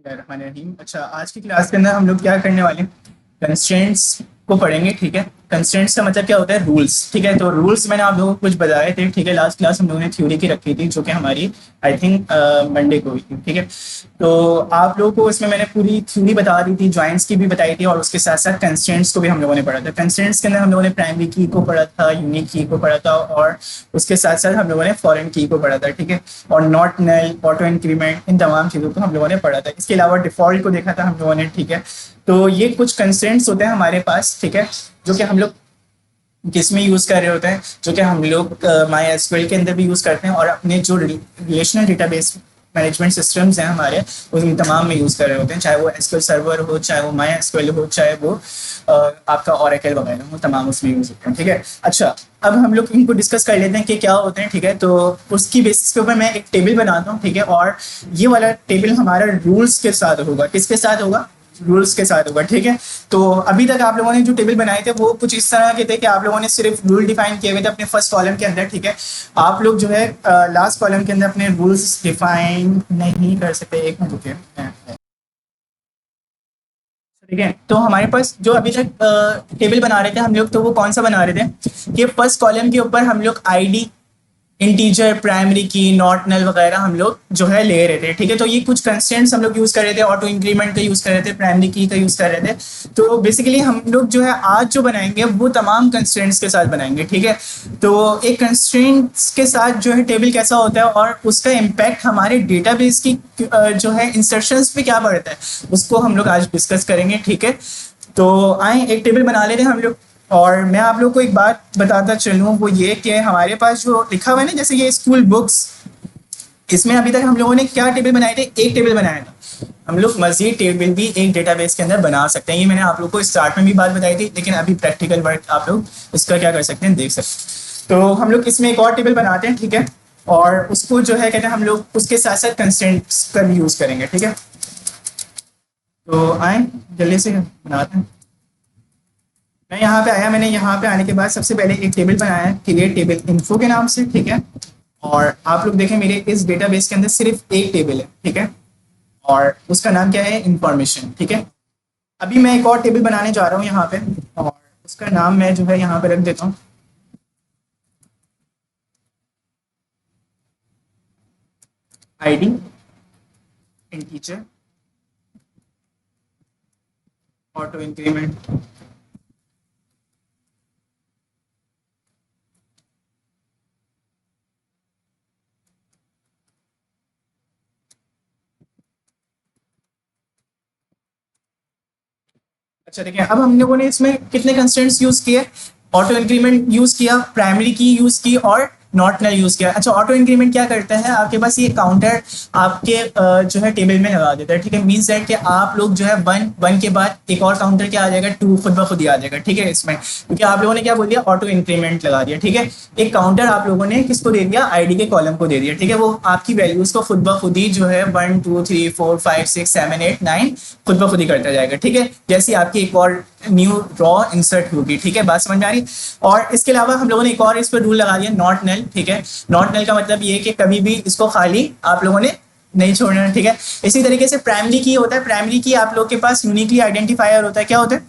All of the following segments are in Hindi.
बिस्मिल्लाहिर्रहमानिर्रहीम। अच्छा, आज की क्लास के अंदर हम लोग क्या करने वाले हैं, कंस्ट्रेंट्स को पढ़ेंगे। ठीक है, कंस्ट्रेंट्स का मतलब क्या होता है, रूल्स। ठीक है, तो रूल्स मैंने आप लोगों को कुछ बताए थे। ठीक है, लास्ट क्लास हम लोगों ने थ्योरी की रखी थी जो कि हमारी आई थिंक मंडे को हुई थी। ठीक है, तो आप लोगों को इसमें मैंने पूरी थ्योरी बता दी थी, जॉइंट्स की भी बताई थी और उसके साथ साथ कंस्ट्रेंट्स को भी हम लोगों ने पढ़ा था। कंस्ट्रेंट्स के अंदर हम लोगों ने प्राइमरी की को पढ़ा था, यूनिक की को पढ़ा था और उसके साथ साथ हम लोगों ने फॉरेन की को पढ़ा था। ठीक है, और नॉट नल, ऑटो इंक्रीमेंट, इन तमाम चीज़ों को हम लोगों ने पढ़ा था। इसके अलावा डिफॉल्ट को देखा था हम लोगों ने। ठीक है, तो ये कुछ कंस्ट्रेंट्स होते हैं हमारे पास। ठीक है, जो कि हम लोग किस में यूज़ कर रहे होते हैं, जो कि हम लोग माई एसक्यूएल के अंदर भी यूज़ करते हैं और अपने जो रिलेशनल डेटाबेस मैनेजमेंट सिस्टम्स हैं हमारे, उन तमाम में यूज़ कर रहे होते हैं। चाहे वो एसक्यूएल सर्वर हो, चाहे वो माई एसक्यूएल हो, चाहे वो आपका ओरेकल वगैरह हो, तमाम उसमें यूज़ होते हैं। ठीक है, अच्छा, अब हम लोग इनको डिस्कस कर लेते हैं कि क्या होते हैं। ठीक है, तो उसकी बेसिस के ऊपर मैं एक टेबल बनाता हूँ। ठीक है, और ये वाला टेबल हमारा रूल्स के साथ होगा। किसके साथ होगा, रूल्स के साथ होगा। ठीक है, तो अभी तक आप लोगों ने जो टेबल बनाए थे वो कुछ इस तरह के थे कि आप लोगों ने सिर्फ रूल डिफाइन किए हुए थे अपने फर्स्ट कॉलम के अंदर। ठीक है, आप लोग जो है लास्ट कॉलम के अंदर अपने रूल्स डिफाइन नहीं कर सकते। एक मिनट रुकिए। ठीक है, तो हमारे पास जो अभी तक टेबल बना रहे थे हम लोग, तो वो कौन सा बना रहे थे कि फर्स्ट कॉलम के ऊपर हम लोग आईडी, इंटीजर, प्राइमरी की, नॉट नल वगैरह हम लोग जो है ले रहे थे। ठीक है, तो ये कुछ कंस्टेंट्स हम लोग यूज कर रहे थे, ऑटो इंक्रीमेंट का यूज कर रहे थे, प्राइमरी की का यूज कर रहे थे। तो बेसिकली हम लोग जो है आज जो बनाएंगे वो तमाम कंस्टेंट्स के साथ बनाएंगे। ठीक है, तो एक कंस्टेंट्स के साथ जो है टेबल कैसा होता है और उसका इम्पैक्ट हमारे डेटाबेस की जो है इंसर्शंस पे क्या पड़ता है, उसको हम लोग आज डिस्कस करेंगे। ठीक है, तो आए एक टेबल बना लेते हैं हम लोग। और मैं आप लोग को एक बात बताता चलूँ, वो ये कि हमारे पास जो लिखा हुआ है ना, जैसे ये स्कूल बुक्स, इसमें अभी तक हम लोगों ने क्या टेबल बनाए थे, एक टेबल बनाया था। हम लोग मजीद टेबल भी एक डेटाबेस के अंदर बना सकते हैं। ये मैंने आप लोग को स्टार्ट में भी बात बताई थी, लेकिन अभी प्रैक्टिकल वर्क आप लोग इसका क्या कर सकते हैं, देख सकते हैं। तो हम लोग इसमें एक और टेबल बनाते हैं। ठीक है, और उसको जो है कहते हैं हम लोग उसके साथ साथ कंस्टेंट्स का भी यूज़ करेंगे। ठीक है, तो आए जल्दी से बनाते हैं। मैं यहाँ पे आया, मैंने यहाँ पे आने के बाद सबसे पहले एक टेबल बनाया है, क्रिएट टेबल इन्फो के नाम से। ठीक है, और आप लोग देखें मेरे इस डेटाबेस के अंदर सिर्फ एक टेबल है। ठीक है, और उसका नाम क्या है, इंफॉर्मेशन। ठीक है, अभी मैं एक और टेबल बनाने जा रहा हूँ यहाँ पे, और उसका नाम मैं जो है यहाँ पे रख देता हूँ आईडी, इंटीजर, ऑटो इंक्रीमेंट। अच्छा देखिए, अब हम लोगों ने इसमें कितने कंस्टेंट्स यूज किए, ऑटो इंक्रीमेंट यूज किया, प्राइमरी की यूज की और नॉट नल यूज किया। अच्छा, ऑटो इंक्रीमेंट क्या करता है, आपके पास ये काउंटर आपके जो है टेबल में लगा देता है। ठीक है, मीन्स दैट कि आप लोग जो है वन वन के बाद एक और काउंटर क्या आ जाएगा, टू, खुद ब खुद ही आ जाएगा। ठीक है, इसमें क्योंकि आप लोगों ने क्या बोल दिया, ऑटो इंक्रीमेंट लगा दिया। ठीक है, एक काउंटर आप लोगों ने किसको दे दिया, आईडी के कॉलम को दे दिया। ठीक है, वो आपकी वैल्यूज को खुद ब खुद ही जो है 1 2 3 4 5 6 7 8 9 खुद ब खुद ही करता जाएगा। ठीक है, जैसे आपकी एक और न्यू रॉ इंसर्ट होगी। ठीक है, बात समझ में आ रही। और इसके अलावा हम लोगों ने एक और इस पर रूल लगा दिया, नॉट नल। ठीक है, नॉट नल का मतलब ये कि कभी भी इसको खाली आप लोगों ने नहीं छोड़ना है। ठीक है, इसी तरीके से प्राइमरी की होता है, प्राइमरी की आप लोग के पास यूनिकली आइडेंटिफायर होता है। क्या होता है,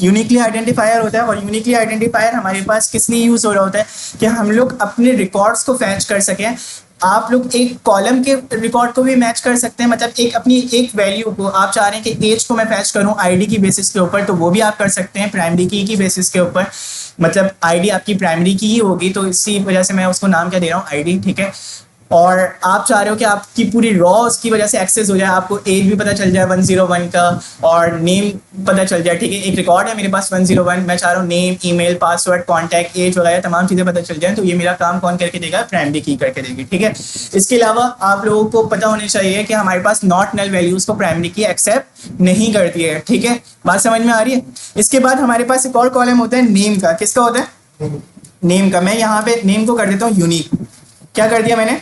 यूनिकली आइडेंटिफायर होता है। और यूनिकली आइडेंटिफायर हमारे पास किस लिए यूज हो रहा होता है कि हम लोग अपने रिकॉर्ड्स को फैच कर सकें। आप लोग एक कॉलम के रिकॉर्ड को भी मैच कर सकते हैं, मतलब एक अपनी एक वैल्यू को आप चाह रहे हैं कि एज को मैं फैच करूं आईडी की बेसिस के ऊपर, तो वो भी आप कर सकते हैं प्राइमरी की बेसिस के ऊपर। मतलब आईडी आपकी प्राइमरी की ही होगी, तो इसी वजह से मैं उसको नाम क्या दे रहा हूँ, आईडी। ठीक है, और आप चाह रहे हो कि आपकी पूरी रॉ उसकी वजह से एक्सेस हो जाए, आपको एज भी पता चल जाए 101 का और नेम पता चल जाए। ठीक है, एक रिकॉर्ड है मेरे पास 101, मैं चाह रहा हूँ name, email, password, contact, age वगैरह तमाम चीज़ें पता चल जाए, तो ये मेरा काम कौन करके देगा, प्राइमरी की करके देगी। ठीक है, इसके अलावा आप लोगों को पता होना चाहिए कि हमारे पास नॉट नल वैल्यूज को प्राइमरी की एक्सेप्ट नहीं करती है। ठीक है, बात समझ में आ रही है। इसके बाद हमारे पास एक और कॉलम होता है नेम का। किसका होता है, नेम का। मैं यहाँ पे नेम को कर देता हूँ यूनिक। क्या कर दिया मैंने,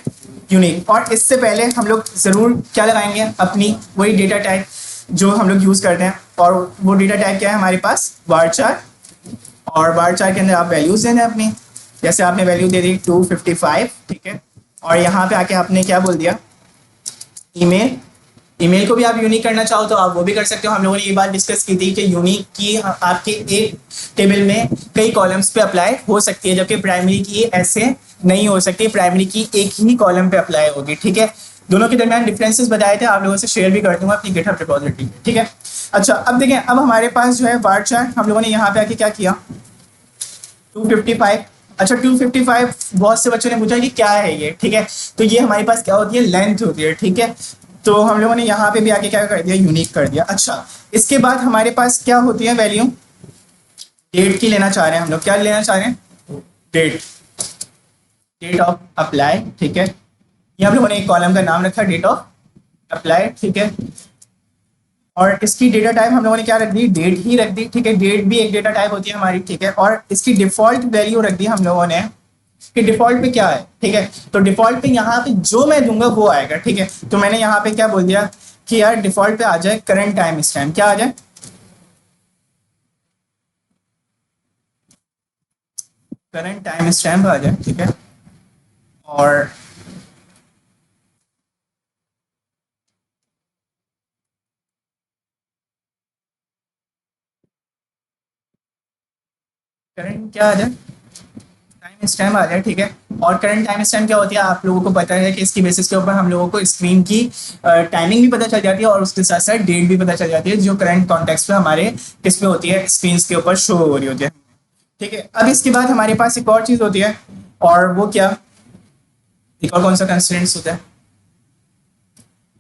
यूनिक। और इससे पहले हम लोग ज़रूर क्या लगाएंगे, अपनी वही डेटा टाइप जो हम लोग यूज़ करते हैं। और वो डेटा टाइप क्या है हमारे पास, varchar। और varchar के अंदर आप वैल्यूज़ देना है अपनी, जैसे आपने वैल्यू दे दी 255। ठीक है, और यहाँ पे आके आपने क्या बोल दिया, ईमेल, ईमेल को भी आप यूनिक करना चाहो तो आप वो भी कर सकते हो। हम लोगों ने ये बात डिस्कस की थी कि यूनिक की आपके एक टेबल में कई कॉलम्स पे अप्लाई हो सकती है, जबकि प्राइमरी की ऐसे नहीं हो सकती, प्राइमरी की एक ही कॉलम पे अप्लाई होगी। ठीक है, दोनों के दरमियान डिफरेंसेस बताए थे, आप लोगों से शेयर भी कर दूंगा अपनी गिटहब रिपॉजिटरी। ठीक है, अच्छा अब देखें, अब हमारे पास जो है बार चार्ट, हम लोगों ने यहाँ पे आके क्या किया, 255। अच्छा 255, बहुत से बच्चों ने पूछा कि क्या है ये। ठीक है, तो ये हमारे पास क्या होती है, लेंथ होती है। ठीक है, तो हम लोगों ने यहाँ पे भी आके क्या कर दिया, यूनिक कर दिया। अच्छा इसके बाद हमारे पास क्या होती है वैल्यू, डेट की लेना चाह रहे हैं हम लोग, क्या लेना चाह रहे हैं, डेट, डेट ऑफ अप्लाई। ठीक है, ये हम लोगों ने एक कॉलम का नाम रखा डेट ऑफ अप्लाई। ठीक है, और इसकी डेटा टाइप हम लोगों ने क्या रख दी, डेट ही रख दी। ठीक है, डेट भी एक डेटा टाइप होती है हमारी। ठीक है, और इसकी डिफॉल्ट वैल्यू रख दी हम लोगों ने कि डिफॉल्ट पे क्या है। ठीक है, तो डिफॉल्ट पे यहाँ पे जो मैं दूंगा वो आएगा। ठीक है, तो मैंने यहाँ पे क्या बोल दिया कि यार डिफॉल्ट पे आ जाए करंट टाइम स्टैम्प, क्या आ जाए, करंट टाइम स्टैम्प आ जाए। ठीक है, और करंट क्या आ जाए, टाइम स्टैम्प आ जाए। ठीक है, और करंट टाइम स्टैम्प क्या होती है, आप लोगों को पता है कि इसकी बेसिस के ऊपर हम लोगों को स्क्रीन की टाइमिंग भी पता चल जाती है और उसके साथ साथ डेट भी पता चल जाती है, जो करंट कॉन्टेक्स्ट पे हमारे किस पे होती है, स्क्रीन के ऊपर शो हो रही होती है। ठीक है, अब इसके बाद हमारे पास एक और चीज होती है, और वो क्या, एक और कौन सा कंस्ट्रेंट्स होता है,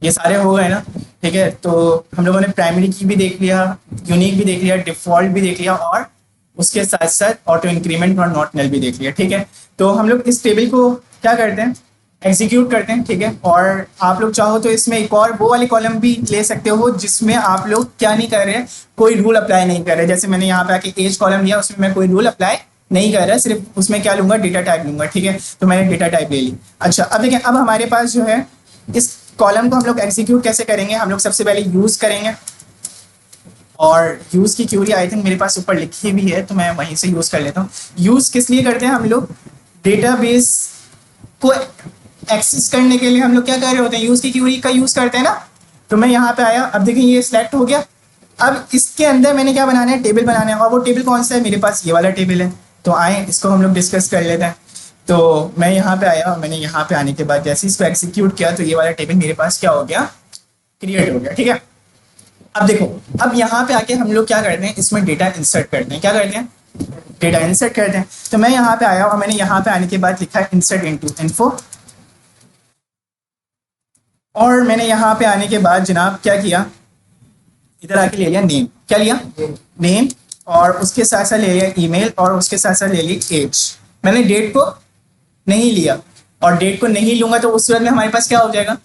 ये सारे हो गए ना। ठीक है, तो हम लोगों ने प्राइमरी की भी देख लिया, यूनिक भी देख लिया, डिफॉल्ट भी देख लिया, और उसके साथ साथ ऑटो इंक्रीमेंट और नॉट नल भी देख लिया। ठीक है, तो हम लोग इस टेबल को क्या करते हैं, एग्जीक्यूट करते हैं। ठीक है, और आप लोग चाहो तो इसमें एक और वो वाली कॉलम भी ले सकते हो जिसमें आप लोग क्या नहीं कर रहे हैं, कोई रूल अप्लाई नहीं कर रहे। जैसे मैंने यहाँ पे आके एज कॉलम लिया, उसमें मैं कोई रूल अप्लाई नहीं कर रहा, सिर्फ उसमें क्या लूंगा, डेटा टाइप लूंगा। ठीक है, तो मैंने डेटा टाइप ले ली। अच्छा अब देखें, अब हमारे पास जो है इस कॉलम को हम लोग एग्जीक्यूट कैसे करेंगे, हम लोग सबसे पहले यूज करेंगे, और यूज की क्यूरी आई थिंक मेरे पास ऊपर लिखी भी है, तो मैं वहीं से यूज कर लेता हूँ। यूज किस लिए करते हैं हम लोग, डेटाबेस को एक्सेस करने के लिए हम लोग क्या कर रहे होते हैं, यूज की क्यूरी का यूज करते हैं ना। तो मैं यहाँ पे आया, अब देखिए ये सिलेक्ट हो गया। अब इसके अंदर मैंने क्या बनाना है, टेबल बनाना है, और वो टेबल कौन सा है, मेरे पास ये वाला टेबल है। तो आए इसको हम लोग डिस्कस कर लेते हैं। तो मैं यहाँ पे आया, और मैंने यहाँ पे आने के बाद जैसे इसको एग्जीक्यूट किया, तो ये वाला टेबल मेरे पास क्या हो गया, क्रिएट हो गया। ठीक है, अब देखो, अब यहाँ पे आके हम लोग क्या करते हैं, इसमें डेटा इंसर्ट करते हैं, क्या करते हैं, डेटा इंसर्ट करते हैं। तो मैं यहाँ पे आया, और मैंने यहाँ पे आने के बाद लिखा है इंसर्ट इनटू इन्फो, और मैंने यहाँ पे आने के बाद जनाब क्या किया, इधर आके ले लिया नेम, क्या लिया, नेम, और उसके साथ साथ ले लिया ईमेल, और उसके साथ साथ ले ली एज। मैंने डेट को नहीं लिया, और डेट को नहीं लूंगा तो उस सूरत में हमारे पास क्या हो जाएगा,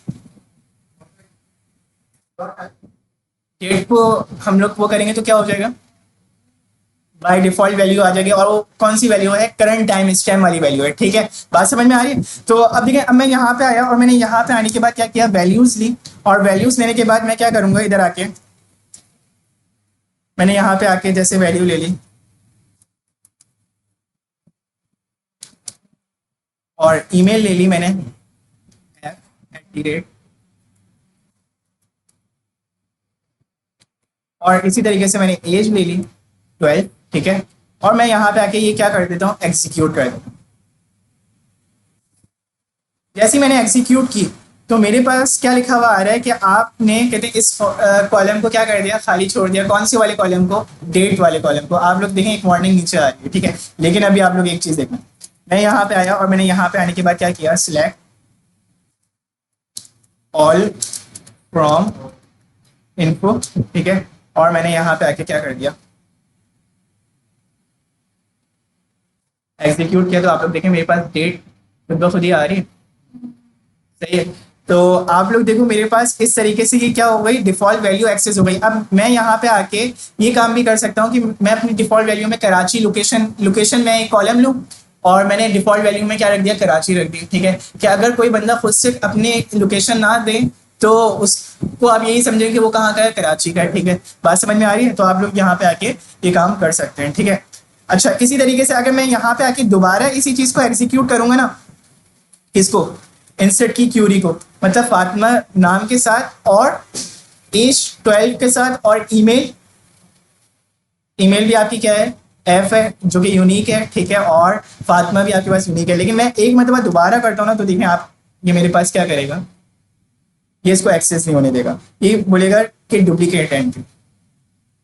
डेट को हम लोग वो करेंगे तो क्या हो जाएगा, बाय डिफॉल्ट वैल्यू आ जाएगी, और वो कौन सी वैल्यू है, करंट टाइम स्टैम्प वाली वैल्यू है। ठीक है, बात समझ में आ रही है। तो अब देखिए, अब मैं यहाँ पे आया, और मैंने यहाँ पे आने के बाद क्या किया, वैल्यूज ली, और वैल्यूज लेने के बाद मैं क्या करूंगा, इधर आके मैंने यहाँ पे आके जैसे वैल्यू ले ली, और ईमेल ले ली मैंने @, और इसी तरीके से मैंने एज ले ली 12। ठीक है, और मैं यहाँ पे आके ये क्या कर देता हूँ, एग्जीक्यूट कर देता हूँ। जैसे ही मैंने एग्जीक्यूट की, तो मेरे पास क्या लिखा हुआ आ रहा है कि आपने कहते हैं इस कॉलम को क्या कर दिया, खाली छोड़ दिया। कौन सी वाले कॉलम को, डेट वाले कॉलम को। आप लोग देखें एक वार्निंग नीचे आ रही है। ठीक है, लेकिन अभी आप लोग एक चीज देखना, मैं यहाँ पे आया, और मैंने यहाँ पे आने के बाद क्या किया, सिलेक्ट ऑल फ्रॉम इन्फो। ठीक है, और मैंने यहाँ पे आके क्या कर दिया, एग्जीक्यूट किया। तो आप लोग देखें मेरे पास डेट खुद ब खुद ही आ रही है, सही है। तो आप लोग देखो मेरे पास इस तरीके से ये क्या हो गई, डिफॉल्ट वैल्यू एक्सेस हो गई। अब मैं यहाँ पे आके ये काम भी कर सकता हूँ कि मैं अपनी डिफॉल्ट वैल्यू में कराची लोकेशन में एक कॉलम लूँ, और मैंने डिफॉल्ट वैल्यू में क्या रख दिया, कराची रख दी। ठीक है, कि अगर कोई बंदा खुद से अपनी लोकेशन ना दे तो उसको आप यही समझें कि वो कहाँ का है, कराची का है। ठीक है, बात समझ में आ रही है। तो आप लोग यहाँ पे आके ये काम कर सकते हैं। ठीक है, अच्छा इसी तरीके से अगर मैं यहाँ पे आके दोबारा इसी चीज को एग्जीक्यूट करूंगा ना, इसको इंसर्ट की क्यूरी को, मतलब फातिमा नाम के साथ और एज 12 के साथ और ईमेल, ईमेल भी आपकी क्या है, एफ है जो कि यूनिक है, ठीक है, और फातिमा भी आपके पास यूनिक है। लेकिन मैं एक मतलब दोबारा करता हूँ ना, तो देखें आप, ये मेरे पास क्या करेगा, ये इसको एक्सेस नहीं होने देगा, ये बोलेगा कि डुप्लीकेट एंट्री।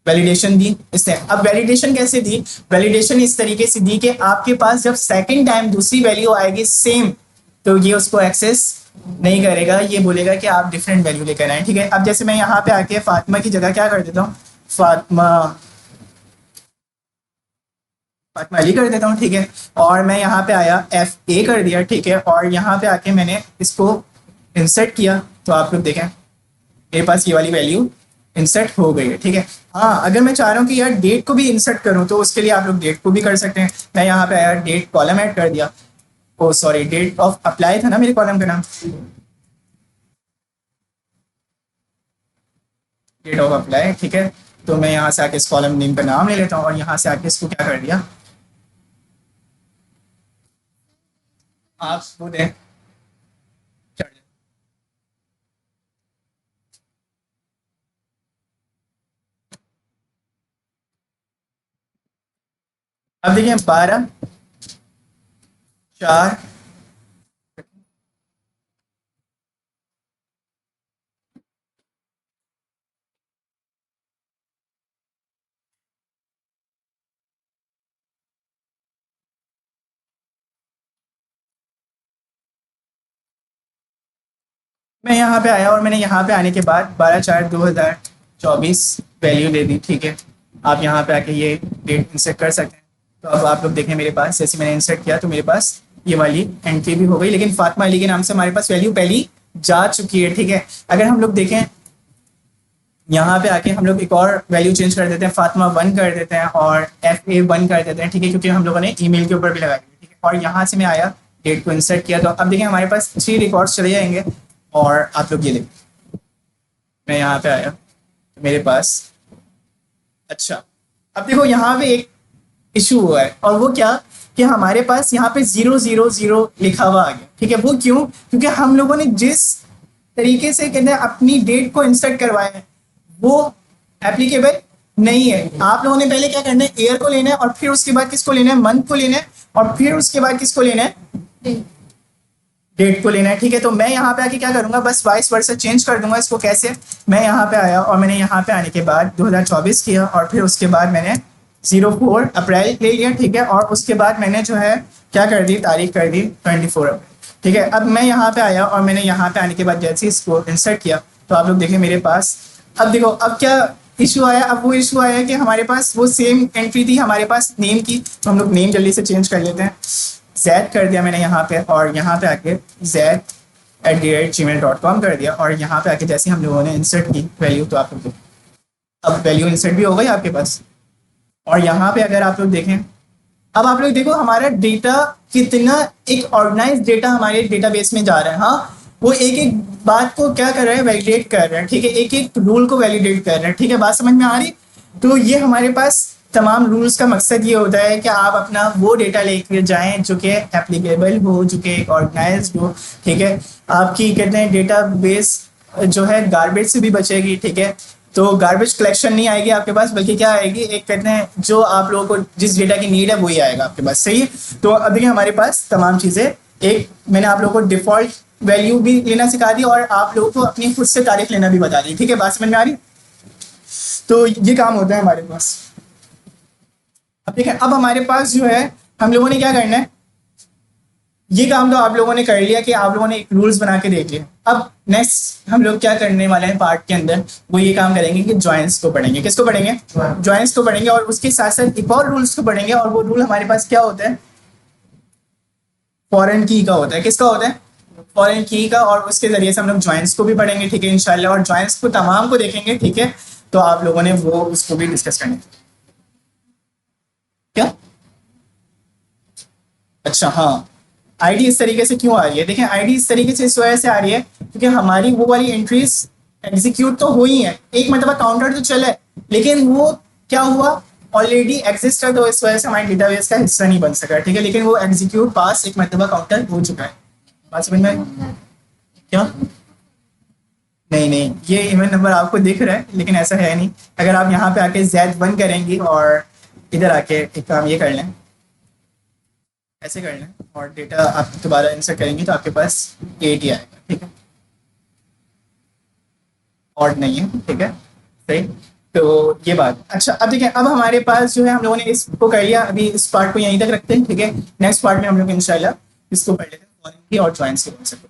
वैलिडेशन दी इसने। अब वैलिडेशन कैसे दी, वैलिडेशन इस तरीके से दी कि आपके पास जब सेकंड टाइम दूसरी वैल्यू आएगी सेम, तो ये उसको एक्सेस नहीं करेगा, ये बोलेगा कि आप डिफरेंट वैल्यू लेकर आए, ठीक है। अब जैसे मैं यहाँ पे आके फातिमा की जगह क्या कर देता हूँ, फातिमा फातिमा अली कर देता हूँ, ठीक है, और मैं यहाँ पे आया FA कर दिया, ठीक है, और यहाँ पे आके मैंने इसको इंसर्ट किया, तो आप लोग देखें मेरे पास ये वाली वैल्यू इंसर्ट हो गई है, ठीक है। हाँ, अगर मैं चाह रहा हूँ कि यार डेट को भी इंसर्ट करूँ, तो उसके लिए आप लोग डेट को भी कर सकते हैं। मैं यहाँ पे आया, डेट कॉलम ऐड कर दिया, ओ सॉरी, डेट ऑफ अप्लाई था ना मेरे कॉलम का नाम, डेट ऑफ अप्लाई, ठीक है। तो मैं यहाँ से आके इस कॉलम नेम का नाम ले लेता हूँ, और यहाँ से आके इसको क्या कर दिया, आप वो दें, अब देखिए 12/4, मैं यहाँ पे आया और मैंने यहाँ पे आने के बाद 12/4/2024 वैल्यू दे दी, ठीक है। आप यहाँ पे आके ये डेट इंसर्ट कर सकते हैं। तो अब आप लोग देखें मेरे पास, जैसे मैंने इंसर्ट किया तो मेरे पास ये वाली एंट्री भी हो गई, लेकिन फातिमा अली के नाम से हमारे पास वैल्यू पहली जा चुकी है, ठीक है। अगर हम लोग देखें यहाँ पे आके हम लोग एक और वैल्यू चेंज कर देते हैं, फातिमा 1 कर देते हैं और FA1 कर देते हैं, ठीक है, क्योंकि हम लोगों ने ईमेल के ऊपर भी लगाई, ठीक है। और यहाँ से मैं आया, डेट को इंसर्ट किया, तो अब देखें हमारे पास 3 रिकॉर्ड्स चले जाएंगे, और आप लोग ये देखें, मैं यहाँ पे आया तो मेरे पास, अच्छा, अब देखो यहाँ पे एक इशू हुआ है, और वो क्या, कि हमारे पास यहाँ पे 000 लिखा हुआ आ गया, ठीक है। वो क्यों, क्योंकि हम लोगों ने जिस तरीके से कहते हैं अपनी डेट को इंसर्ट करवाया है वो एप्लीकेबल नहीं है। आप लोगों ने पहले क्या करना है, ईयर को लेना है, और फिर उसके बाद किसको लेना है, मंथ को लेना है, और फिर उसके बाद किसको लेना है, डेट को लेना है, ठीक है। तो मैं यहाँ पे आके क्या करूंगा, बस वाइस वर्सा चेंज कर दूंगा इसको। कैसे, मैं यहाँ पे आया और मैंने यहाँ पे आने के बाद 2024 किया, और फिर उसके बाद मैंने 04 अप्रैल ले लिया, ठीक है, और उसके बाद मैंने जो है क्या कर दी, तारीख कर दी 24 अप्रैल, ठीक है। अब मैं यहाँ पे आया और मैंने यहाँ पे आने के बाद जैसे इसको इंसर्ट किया, तो आप लोग देखें मेरे पास, अब देखो अब क्या इशू आया, अब वो इशू आया कि हमारे पास वो सेम एंट्री थी हमारे पास नेम की, तो हम लोग नेम जल्दी से चेंज कर लेते हैं, जैद कर दिया मैंने यहाँ पे, और यहाँ पे आके zed@gmail.com कर दिया, और यहाँ पे आके जैसे हम लोगों ने इंसर्ट की वैल्यू, तो आप लोग अब वैल्यू इंसर्ट भी हो गई आपके पास। और यहाँ पे अगर आप लोग देखें, अब आप लोग देखो हमारा डेटा कितना एक ऑर्गेनाइज डेटा हमारे डेटाबेस में जा रहा है। हाँ, वो एक एक बात को क्या कर रहा है, वैलिडेट कर रहा है, ठीक है, एक एक रूल को वैलिडेट कर रहा है, ठीक है, बात समझ में आ रही। तो ये हमारे पास तमाम रूल्स का मकसद ये होता है कि आप अपना वो डेटा लेकर जाएं जो कि एप्लीकेबल हो, जो कि ऑर्गेनाइज हो, ठीक है। आपकी कहते हैं डेटा बेस जो है गार्बेज से भी बचेगी, ठीक है। तो गार्बेज कलेक्शन नहीं आएगी आपके पास, बल्कि क्या आएगी, एक कहते हैं जो आप लोगों को जिस डेटा की नीड है वही आएगा आपके पास, सही है। तो अब देखिए हमारे पास तमाम चीज़ें, एक मैंने आप लोगों को डिफॉल्ट वैल्यू भी लेना सिखा दी, और आप लोगों को अपनी खुद से तारीख लेना भी बता दी, ठीक है, बात समझ में आ रही। तो ये काम होता है हमारे पास। अब देखें, अब हमारे पास जो है हम लोगों ने क्या करना है, ये काम तो आप लोगों ने कर लिया कि आप लोगों ने एक रूल्स बना के देख लिया। अब नेक्स्ट हम लोग क्या करने वाले हैं पार्ट के अंदर, वो ये काम करेंगे कि जॉइंट्स को पढ़ेंगे। किसको पढ़ेंगे, जॉइंट्स को पढ़ेंगे, और उसके साथ साथ एक और रूल्स को पढ़ेंगे, और वो रूल हमारे पास क्या होता है, फॉरेन की का होता है। किसका होता है, फॉरेन की का, और उसके जरिए से हम लोग जॉइंट्स को भी पढ़ेंगे, ठीक है, इंशाल्लाह, और जॉइंट्स को तमाम को देखेंगे, ठीक है। तो आप लोगों ने वो उसको भी डिस्कस करना क्या, अच्छा हाँ। आईडी इस तरीके से क्यों आ रही है, देखें आईडी इस तरीके से इस वजह से आ रही है क्योंकि हमारी वो वाली एंट्रीज एग्जीक्यूट तो हुई है, एक मतलब काउंटर तो चला है, लेकिन वो क्या हुआ, ऑलरेडी एग्जिस्ट है, तो इस वजह से हमारे डेटाबेस का हिस्सा नहीं बन सका, ठीक है। लेकिन वो एग्जीक्यूट पास एक मतलब काउंटर हो चुका है, बात समझ में क्या, नहीं नहीं, ये इवन नंबर आपको दिख रहा है लेकिन ऐसा है नहीं। अगर आप यहाँ पे आके Z1 करेंगी और इधर आके एक काम ये कर लें, ऐसे कर लें और डेटा आप दोबारा इंसर्ट करेंगे तो आपके पास 8 ही आएगा, ठीक है, ऑड नहीं है, ठीक है, सही। तो ये बात अच्छा। अब देखिए, अब हमारे पास जो है हम लोगों ने इसको कर लिया, अभी इस पार्ट को यहीं तक रखते हैं, ठीक है। नेक्स्ट पार्ट में हम लोग इंशाल्लाह इसको कर लेते हैं, फॉरेन की और ज्वाइंट्स के कॉन्सेप्ट।